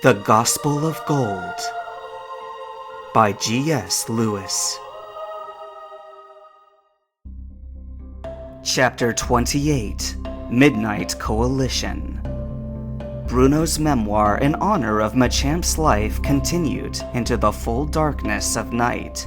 The Gospel of Gold by G.S. Lewis. Chapter 28, Midnight Coalition. Bruno's memoir in honor of Machamp's life continued into the full darkness of night.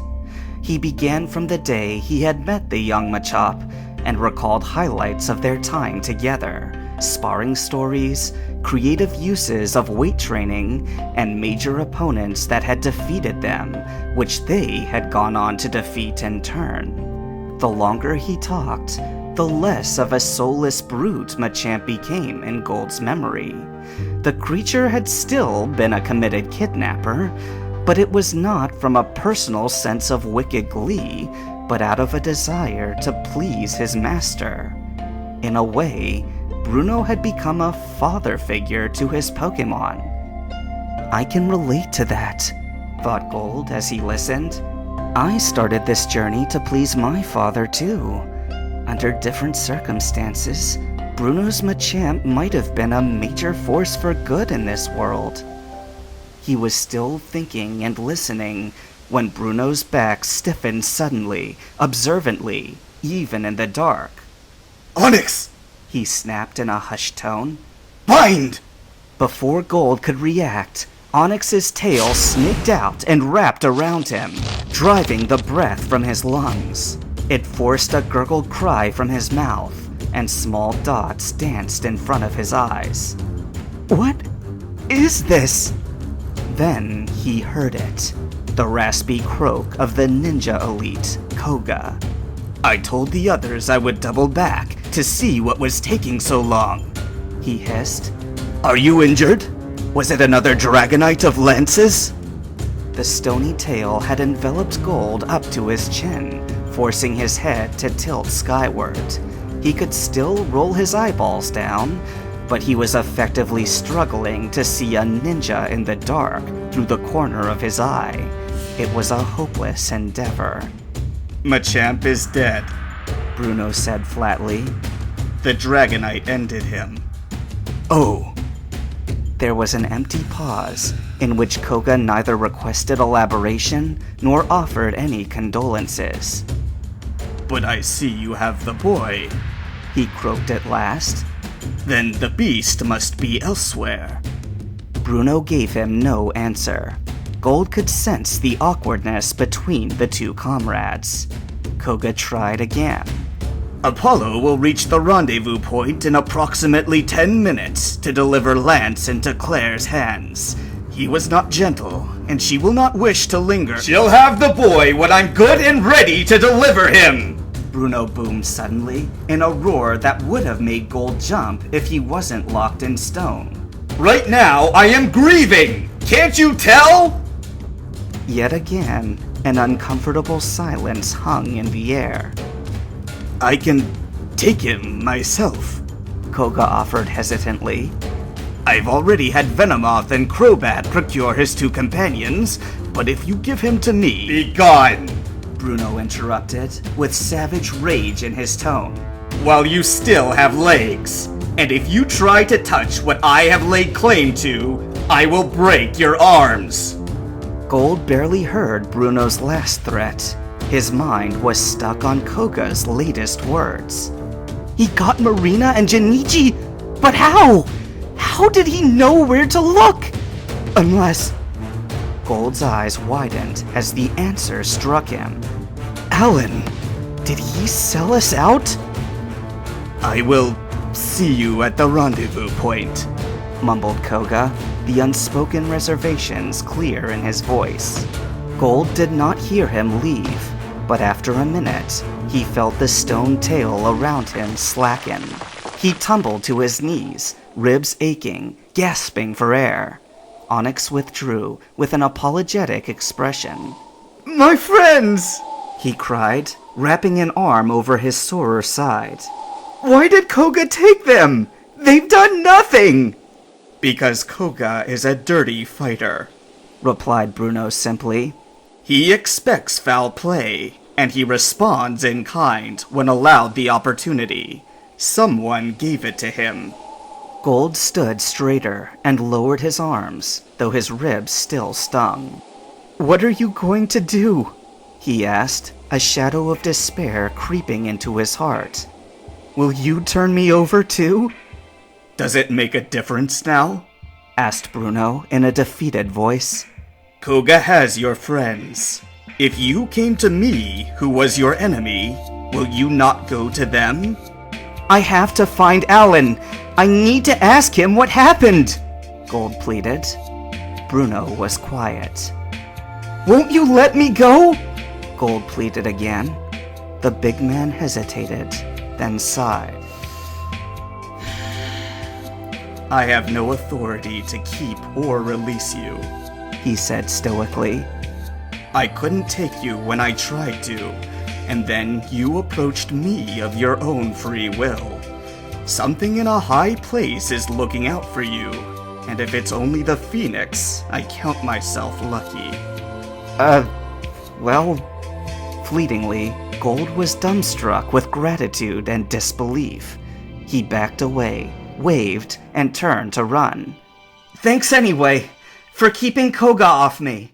He began from the day he had met the young Machop and recalled highlights of their time together, sparring stories, creative uses of weight training, and major opponents that had defeated them, which they had gone on to defeat in turn. The longer he talked, the less of a soulless brute Machamp became in Gold's memory. The creature had still been a committed kidnapper, but it was not from a personal sense of wicked glee, but out of a desire to please his master. In a way, Bruno had become a father figure to his Pokémon. I can relate to that, thought Gold as he listened. I started this journey to please my father too. Under different circumstances, Bruno's Machamp might have been a major force for good in this world. He was still thinking and listening when Bruno's back stiffened suddenly, observantly, even in the dark. Onix! He snapped in a hushed tone. Bind! Before Gold could react, Onix's tail snaked out and wrapped around him, driving the breath from his lungs. It forced a gurgled cry from his mouth, and small dots danced in front of his eyes. What is this? Then he heard it, the raspy croak of the ninja elite, Koga. I told the others I would double back to see what was taking so long, he hissed. Are you injured? Was it another Dragonite of lances? The stony tail had enveloped Gold up to his chin, forcing his head to tilt skyward. He could still roll his eyeballs down, but he was effectively struggling to see a ninja in the dark through the corner of his eye. It was a hopeless endeavor. Machamp is dead, Bruno said flatly. The Dragonite ended him. Oh. There was an empty pause, in which Koga neither requested elaboration nor offered any condolences. But I see you have the boy, he croaked at last. Then the beast must be elsewhere. Bruno gave him no answer. Gold could sense the awkwardness between the two comrades. Koga tried again. Apollo will reach the rendezvous point in approximately 10 minutes to deliver Lance into Claire's hands. He was not gentle, and she will not wish to linger. She'll have the boy when I'm good and ready to deliver him! Bruno boomed suddenly, in a roar that would have made Gold jump if he wasn't locked in stone. Right now, I am grieving! Can't you tell? Yet again, an uncomfortable silence hung in the air. I can take him myself, Koga offered hesitantly. I've already had Venomoth and Crobat procure his two companions, but if you give him to me— Be gone! Bruno interrupted, with savage rage in his tone. While you still have legs, and if you try to touch what I have laid claim to, I will break your arms! Gold barely heard Bruno's last threat. His mind was stuck on Koga's latest words. He got Marina and Jinichi, but how? How did he know where to look? Unless... Gold's eyes widened as the answer struck him. Alan, did he sell us out? I will see you at the rendezvous point, mumbled Koga, the unspoken reservations clear in his voice. Gold did not hear him leave, but after a minute, he felt the stone tail around him slacken. He tumbled to his knees, ribs aching, gasping for air. Onix withdrew with an apologetic expression. My friends! He cried, wrapping an arm over his sorer side. Why did Koga take them? They've done nothing! Because Koga is a dirty fighter, replied Bruno simply. He expects foul play, and he responds in kind when allowed the opportunity. Someone gave it to him. Gold stood straighter and lowered his arms, though his ribs still stung. "What are you going to do?" he asked, a shadow of despair creeping into his heart. "Will you turn me over too?" Does it make a difference now? asked Bruno in a defeated voice. Koga has your friends. If you came to me, who was your enemy, will you not go to them? "I have to find Alan. I need to ask him what happened," Gold pleaded. Bruno was quiet. "Won't you let me go?" Gold pleaded again. The big man hesitated, then sighed. I have no authority to keep or release you, he said stoically. I couldn't take you when I tried to, and then you approached me of your own free will. Something in a high place is looking out for you, and if it's only the Phoenix, I count myself lucky. Well... Fleetingly, Gold was dumbstruck with gratitude and disbelief. He backed away, waved, and turned to run. "Thanks anyway, for keeping Koga off me,"